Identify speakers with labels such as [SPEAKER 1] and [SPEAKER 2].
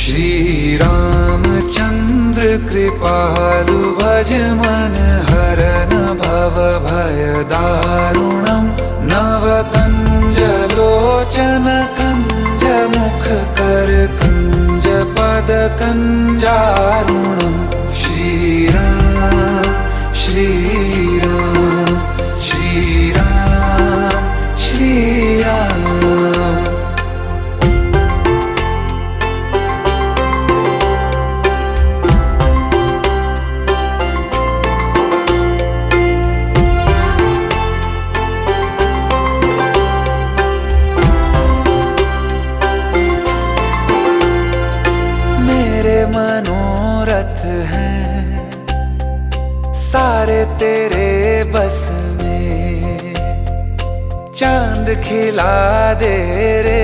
[SPEAKER 1] श्री रामचंद्र कृपालु भज मन हरन भव भय दारुणम नव कंज लोचन कंज मुख कर कंज पद कंजारुणम श्री राम श्री राम श्री राम श्री राम। मेरे मनोरथ हैं सारे तेरे बस में, चांद खिला दे रे